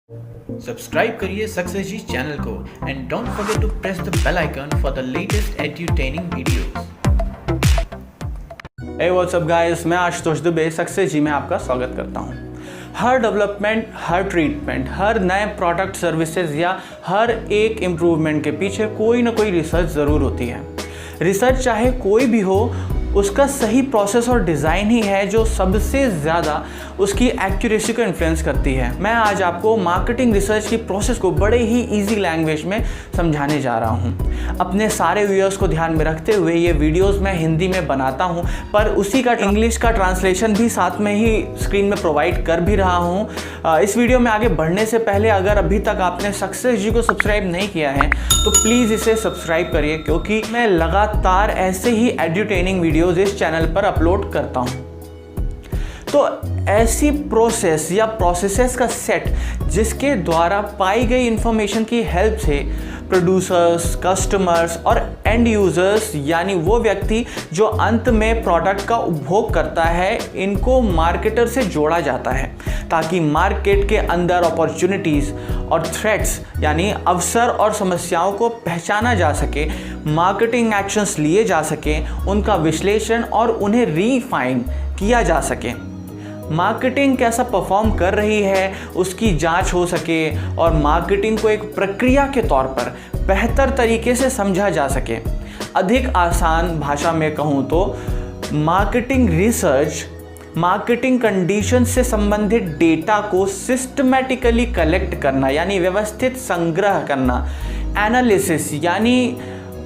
Subscribe करिए success ji channel को and don't forget to press the bell icon for the latest edutaining videos. Hey what's up guys, मैं Ashutosh Dubey success जी में आपका स्वागत करता हूं। हर डेवलपमेंट, हर ट्रीटमेंट, हर नए प्रोडक्ट सर्विसेज या हर एक इम्प्रूवमेंट के पीछे कोई ना कोई रिसर्च ज़रूर होती है। रिसर्च चाहे कोई भी हो, उसका सही प्रोसेस और डिज़ाइन ही है जो सबसे ज़्यादा उसकी एक्यूरेसी को इन्फ्लुएंस करती है। मैं आज आपको मार्केटिंग रिसर्च की प्रोसेस को बड़े ही इजी लैंग्वेज में समझाने जा रहा हूँ। अपने सारे व्यूअर्स को ध्यान में रखते हुए ये वीडियोस मैं हिंदी में बनाता हूँ, पर उसी का इंग्लिश का ट्रांसलेशन भी साथ में ही स्क्रीन में प्रोवाइड कर भी रहा हूँ। इस वीडियो में आगे बढ़ने से पहले अगर अभी तक आपने सक्सेस जी को सब्सक्राइब नहीं किया है तो प्लीज़ इसे सब्सक्राइब करिए, क्योंकि मैं लगातार ऐसे ही एड्यूटेनिंग वीडियोस इस चैनल पर अपलोड करता हूँ। तो ऐसी प्रोसेस या प्रोसेसेस का सेट जिसके द्वारा पाई गई इंफॉर्मेशन की हेल्प से प्रोड्यूसर्स, कस्टमर्स और एंड यूजर्स यानी वो व्यक्ति जो अंत में प्रोडक्ट का उपभोग करता है, इनको मार्केटर से जोड़ा जाता है ताकि मार्केट के अंदर अपॉर्चुनिटीज़ और थ्रेट्स यानी अवसर और समस्याओं को पहचाना जा सके, मार्केटिंग एक्शंस लिए जा सके, उनका विश्लेषण और उन्हें रीफाइन किया जा सके, मार्केटिंग कैसा परफॉर्म कर रही है उसकी जांच हो सके और मार्केटिंग को एक प्रक्रिया के तौर पर बेहतर तरीके से समझा जा सके। अधिक आसान भाषा में कहूँ तो मार्केटिंग रिसर्च मार्केटिंग कंडीशन से संबंधित डेटा को सिस्टमैटिकली कलेक्ट करना यानी व्यवस्थित संग्रह करना, एनालिसिस यानी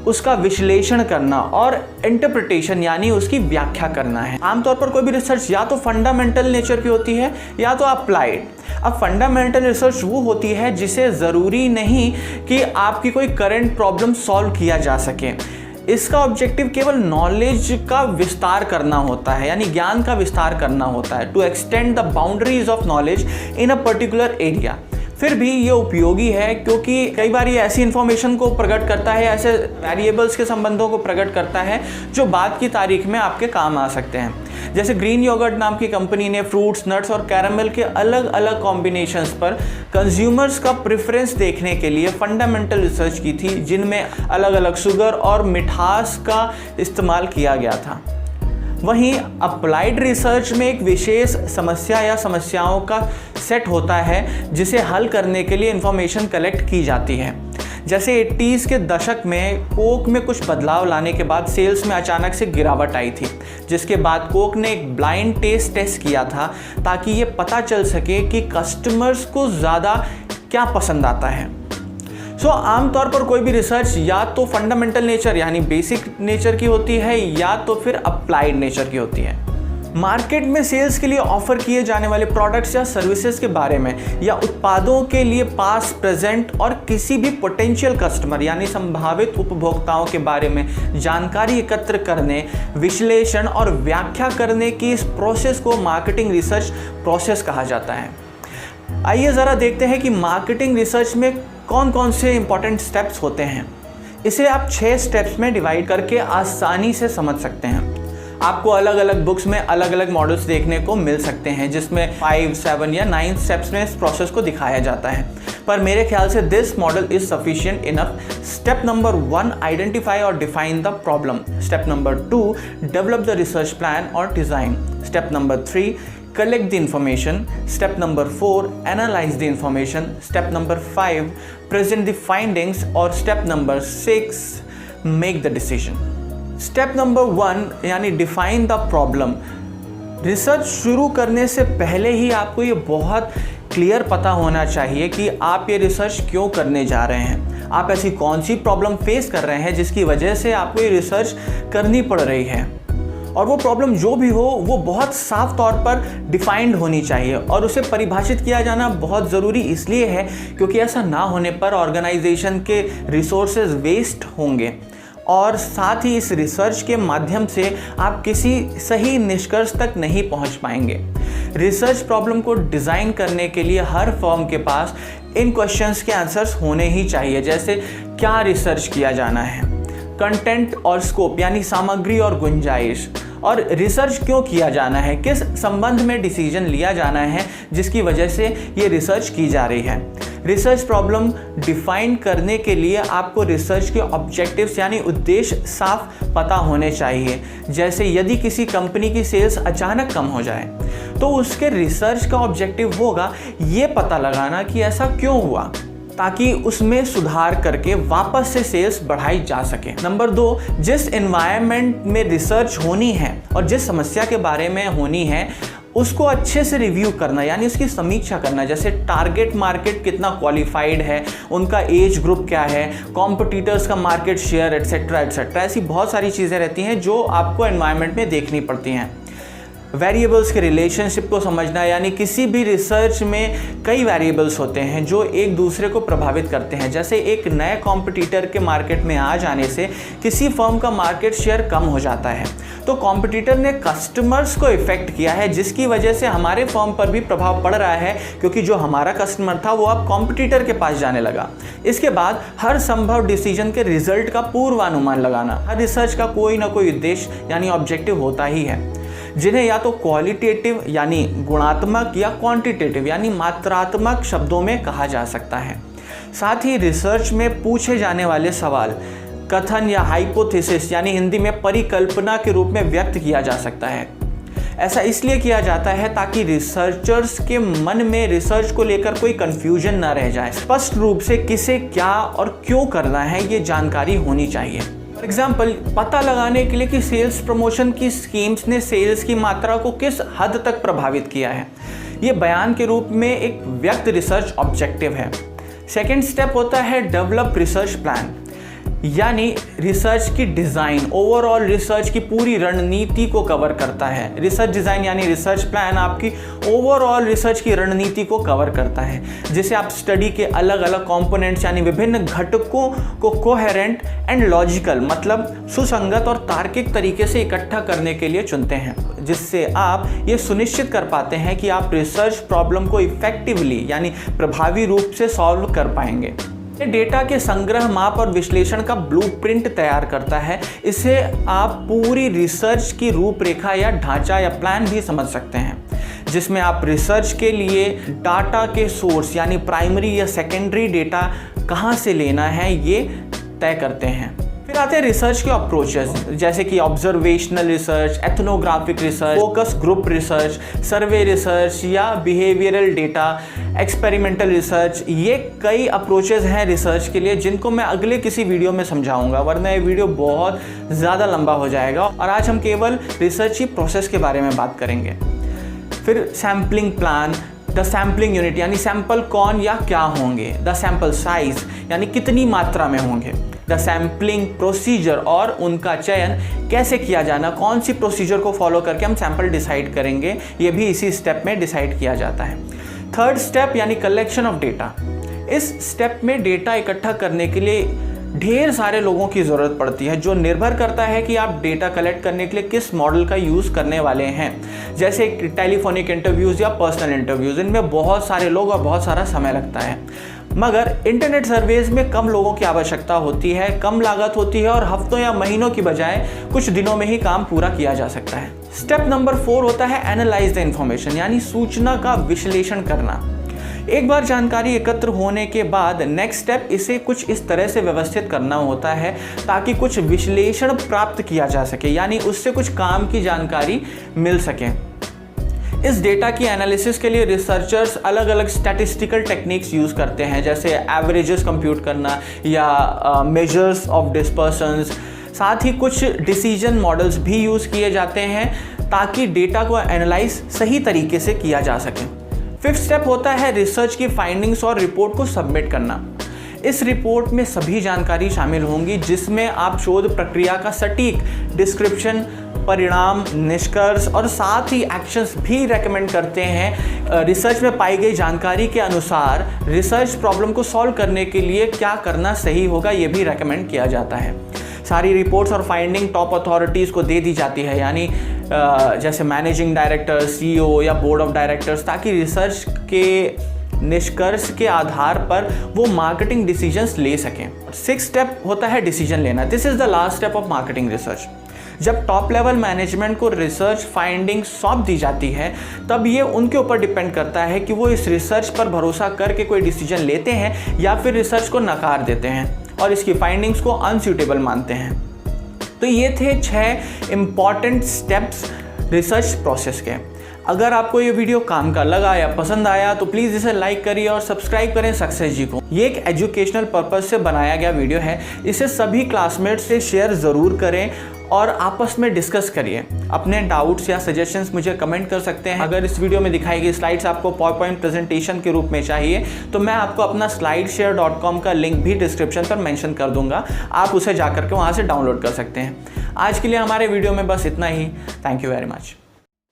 उसका विश्लेषण करना और इंटरप्रिटेशन यानी उसकी व्याख्या करना है। आमतौर पर कोई भी रिसर्च या तो फंडामेंटल नेचर की होती है या तो अप्लाइड। अब फंडामेंटल रिसर्च वो होती है जिसे ज़रूरी नहीं कि आपकी कोई करंट प्रॉब्लम सॉल्व किया जा सके। इसका ऑब्जेक्टिव केवल नॉलेज का विस्तार करना होता है यानी ज्ञान का विस्तार करना होता है, to extend the boundaries of knowledge in a particular area. फिर भी ये उपयोगी है क्योंकि कई बार ये ऐसी इन्फॉर्मेशन को प्रकट करता है, ऐसे वेरिएबल्स के संबंधों को प्रकट करता है जो बाद की तारीख में आपके काम आ सकते हैं। जैसे ग्रीन योगर्ट नाम की कंपनी ने फ्रूट्स, नट्स और कैरामल के अलग अलग कॉम्बिनेशंस पर कंज्यूमर्स का प्रेफरेंस देखने के लिए फंडामेंटल रिसर्च की थी, जिनमें अलग अलग शुगर और मिठास का इस्तेमाल किया गया था। वहीं अप्लाइड रिसर्च में एक विशेष समस्या या समस्याओं का सेट होता है जिसे हल करने के लिए इंफॉर्मेशन कलेक्ट की जाती है। जैसे 80s के दशक में कोक में कुछ बदलाव लाने के बाद सेल्स में अचानक से गिरावट आई थी, जिसके बाद कोक ने एक ब्लाइंड टेस्ट किया था ताकि ये पता चल सके कि कस्टमर्स को ज़्यादा क्या पसंद आता है। आमतौर पर कोई भी रिसर्च या तो फंडामेंटल नेचर यानी बेसिक नेचर की होती है या तो फिर अप्लाइड नेचर की होती है। मार्केट में सेल्स के लिए ऑफर किए जाने वाले प्रोडक्ट्स या सर्विसेज के बारे में या उत्पादों के लिए पास, प्रेजेंट और किसी भी पोटेंशियल कस्टमर यानी संभावित उपभोक्ताओं के बारे में जानकारी एकत्र करने, विश्लेषण और व्याख्या करने की इस प्रोसेस को मार्केटिंग रिसर्च प्रोसेस कहा जाता है। आइए ज़रा देखते हैं कि मार्केटिंग रिसर्च में कौन कौन से इंपॉर्टेंट स्टेप्स होते हैं। इसे आप 6 स्टेप्स में डिवाइड करके आसानी से समझ सकते हैं। आपको अलग अलग बुक्स में अलग अलग मॉडल्स देखने को मिल सकते हैं जिसमें 5, 7 या 9 स्टेप्स में इस प्रोसेस को दिखाया जाता है, पर मेरे ख्याल से this model is sufficient enough. Step number 1, identify और define the problem. Step number 2, develop the research plan और design. Step number 3, collect the information. Step number 4, analyze the information. Step number 5, present the findings. और step number 6, make the decision. Step number 1 यानी define the problem. Research शुरू करने से पहले ही आपको ये बहुत क्लियर पता होना चाहिए कि आप ये रिसर्च क्यों करने जा रहे हैं, आप ऐसी कौन सी प्रॉब्लम फेस कर रहे हैं जिसकी वजह से आपको ये रिसर्च करनी पड़ रही है। और वो प्रॉब्लम जो भी हो वो बहुत साफ तौर पर डिफाइंड होनी चाहिए और उसे परिभाषित किया जाना बहुत ज़रूरी इसलिए है क्योंकि ऐसा ना होने पर ऑर्गेनाइजेशन के रिसोर्सेज वेस्ट होंगे और साथ ही इस रिसर्च के माध्यम से आप किसी सही निष्कर्ष तक नहीं पहुंच पाएंगे। रिसर्च प्रॉब्लम को डिज़ाइन करने के लिए हर फर्म के पास इन क्वेश्चंस के आंसर्स होने ही चाहिए, जैसे क्या रिसर्च किया जाना है, कंटेंट और स्कोप यानी सामग्री और गुंजाइश, और रिसर्च क्यों किया जाना है, किस संबंध में डिसीजन लिया जाना है जिसकी वजह से ये रिसर्च की जा रही है। रिसर्च प्रॉब्लम डिफाइन करने के लिए आपको रिसर्च के ऑब्जेक्टिव्स यानी उद्देश्य साफ पता होने चाहिए। जैसे यदि किसी कंपनी की सेल्स अचानक कम हो जाए तो उसके रिसर्च का ऑब्जेक्टिव होगा ये पता लगाना कि ऐसा क्यों हुआ, ताकि उसमें सुधार करके वापस से सेल्स बढ़ाई जा सके। नंबर 2, जिस एनवायरनमेंट में रिसर्च होनी है और जिस समस्या के बारे में होनी है उसको अच्छे से रिव्यू करना यानी उसकी समीक्षा करना। जैसे टारगेट मार्केट कितना क्वालिफाइड है, उनका एज ग्रुप क्या है, कॉम्पिटिटर्स का मार्केट शेयर एट्सेट्रा एट्सेट्रा। ऐसी बहुत सारी चीज़ें रहती हैं जो आपको एनवायरनमेंट में देखनी पड़ती हैं। वेरिएबल्स के रिलेशनशिप को समझना यानी किसी भी रिसर्च में कई वेरिएबल्स होते हैं जो एक दूसरे को प्रभावित करते हैं। जैसे एक नए कॉम्पिटिटर के मार्केट में आ जाने से किसी फर्म का मार्केट शेयर कम हो जाता है तो कॉम्पिटिटर ने कस्टमर्स को इफेक्ट किया है जिसकी वजह से हमारे फर्म पर भी प्रभाव पड़ रहा है, क्योंकि जो हमारा कस्टमर था वो अब कॉम्पिटिटर के पास जाने लगा। इसके बाद हर संभव डिसीजन के रिजल्ट का पूर्वानुमान लगाना। हर रिसर्च का कोई ना कोई उद्देश्य यानी ऑब्जेक्टिव होता ही है, जिन्हें या तो क्वालिटेटिव यानी गुणात्मक या क्वांटिटेटिव यानी मात्रात्मक शब्दों में कहा जा सकता है। साथ ही रिसर्च में पूछे जाने वाले सवाल कथन या हाइपोथेसिस यानी हिंदी में परिकल्पना के रूप में व्यक्त किया जा सकता है। ऐसा इसलिए किया जाता है ताकि रिसर्चर्स के मन में रिसर्च को लेकर कोई कंफ्यूजन ना रह जाए। स्पष्ट रूप से किसे क्या और क्यों करना है ये जानकारी होनी चाहिए। फॉर एग्जाम्पल, पता लगाने के लिए कि सेल्स प्रमोशन की स्कीम्स ने सेल्स की मात्रा को किस हद तक प्रभावित किया है, ये बयान के रूप में एक व्यक्त रिसर्च ऑब्जेक्टिव है। सेकेंड स्टेप होता है डेवलप रिसर्च प्लान यानी रिसर्च की डिज़ाइन। ओवरऑल रिसर्च की पूरी रणनीति को कवर करता है। रिसर्च डिज़ाइन यानी रिसर्च प्लान आपकी ओवरऑल रिसर्च की रणनीति को कवर करता है, जिसे आप स्टडी के अलग अलग कंपोनेंट्स यानी विभिन्न घटकों को कोहेरेंट एंड लॉजिकल मतलब सुसंगत और तार्किक तरीके से इकट्ठा करने के लिए चुनते हैं, जिससे आप ये सुनिश्चित कर पाते हैं कि आप रिसर्च प्रॉब्लम को इफेक्टिवली यानी प्रभावी रूप से सॉल्व कर पाएंगे। ये डेटा के संग्रह, माप और विश्लेषण का ब्लूप्रिंट तैयार करता है। इसे आप पूरी रिसर्च की रूपरेखा या ढांचा या प्लान भी समझ सकते हैं, जिसमें आप रिसर्च के लिए डाटा के सोर्स यानी प्राइमरी या सेकेंडरी डेटा कहाँ से लेना है ये तय करते हैं। फिर आते हैं रिसर्च के अप्रोचेस, जैसे कि observational research, ethnographic research, focus group research, सर्वे रिसर्च या बिहेवियरल डेटा, एक्सपेरिमेंटल रिसर्च। ये कई अप्रोचेस हैं रिसर्च के लिए जिनको मैं अगले किसी वीडियो में समझाऊंगा, वरना ये वीडियो बहुत ज़्यादा लंबा हो जाएगा और आज हम केवल रिसर्च की प्रोसेस के बारे में बात करेंगे। फिर sampling plan, the sampling unit यानी सैंपल कौन या क्या होंगे, द सैंपल साइज यानी कितनी मात्रा में होंगे, द सैम्पलिंग प्रोसीजर और उनका चयन कैसे किया जाना, कौन सी प्रोसीजर को फॉलो करके हम सैंपल डिसाइड करेंगे, ये भी इसी स्टेप में डिसाइड किया जाता है। थर्ड स्टेप यानी कलेक्शन ऑफ डेटा। इस स्टेप में डेटा इकट्ठा करने के लिए ढेर सारे लोगों की ज़रूरत पड़ती है, जो निर्भर करता है कि आप डेटा कलेक्ट करने के लिए किस मॉडल का यूज़ करने वाले हैं। जैसे टेलीफोनिक इंटरव्यूज़ या पर्सनल इंटरव्यूज़, इनमें बहुत सारे लोग और बहुत सारा समय लगता है। मगर इंटरनेट सर्वेज में कम लोगों की आवश्यकता होती है, कम लागत होती है और हफ्तों या महीनों की बजाय कुछ दिनों में ही काम पूरा किया जा सकता है। स्टेप नंबर 4 होता है एनालाइज द इंफॉर्मेशन यानी सूचना का विश्लेषण करना। एक बार जानकारी एकत्र होने के बाद नेक्स्ट स्टेप इसे कुछ इस तरह से व्यवस्थित करना होता है ताकि कुछ विश्लेषण प्राप्त किया जा सके, यानी उससे कुछ काम की जानकारी मिल सके। इस डेटा की एनालिसिस के लिए रिसर्चर्स अलग अलग स्टैटिस्टिकल टेक्निक्स यूज़ करते हैं, जैसे एवरेजेस कंप्यूट करना या मेजर्स ऑफ डिस्पर्सन्स। साथ ही कुछ डिसीजन मॉडल्स भी यूज़ किए जाते हैं ताकि डेटा को एनालाइज सही तरीके से किया जा सके। फिफ्थ स्टेप होता है रिसर्च की फाइंडिंग्स और रिपोर्ट को सबमिट करना। इस रिपोर्ट में सभी जानकारी शामिल होंगी जिसमें आप शोध प्रक्रिया का सटीक डिस्क्रिप्शन, परिणाम, निष्कर्ष और साथ ही एक्शंस भी रेकमेंड करते हैं। रिसर्च में पाई गई जानकारी के अनुसार रिसर्च प्रॉब्लम को सॉल्व करने के लिए क्या करना सही होगा ये भी रेकमेंड किया जाता है। सारी रिपोर्ट्स और फाइंडिंग टॉप अथॉरिटीज़ को दे दी जाती है, यानी जैसे मैनेजिंग डायरेक्टर, CEO या बोर्ड ऑफ डायरेक्टर्स, ताकि रिसर्च के निष्कर्ष के आधार पर वो मार्केटिंग डिसीजंस ले सकें। सिक्स्थ स्टेप होता है डिसीजन लेना। This is the last step of marketing research. जब टॉप लेवल मैनेजमेंट को रिसर्च फाइंडिंग सौंप दी जाती है तब ये उनके ऊपर डिपेंड करता है कि वो इस रिसर्च पर भरोसा करके कोई डिसीजन लेते हैं या फिर रिसर्च को नकार देते हैं और इसकी फाइंडिंग्स को अनसूटेबल मानते हैं। तो ये थे 6 इंपॉर्टेंट स्टेप्स रिसर्च प्रोसेस के। अगर आपको ये वीडियो काम का लगा या पसंद आया तो प्लीज़ इसे लाइक करिए और सब्सक्राइब करें सक्सेस जी को। ये एक एजुकेशनल पर्पस से बनाया गया वीडियो है, इसे सभी क्लासमेट्स से शेयर ज़रूर करें और आपस में डिस्कस करिए। अपने डाउट्स या सजेशंस मुझे कमेंट कर सकते हैं। अगर इस वीडियो में दिखाई गई स्लाइड्स आपको पावरपॉइंट प्रेजेंटेशन के रूप में चाहिए तो मैं आपको अपना slideshare.com का लिंक भी डिस्क्रिप्शन पर मेंशन कर दूंगा, आप उसे जाकर के वहाँ से डाउनलोड कर सकते हैं। आज के लिए हमारे वीडियो में बस इतना ही। Thank you very much.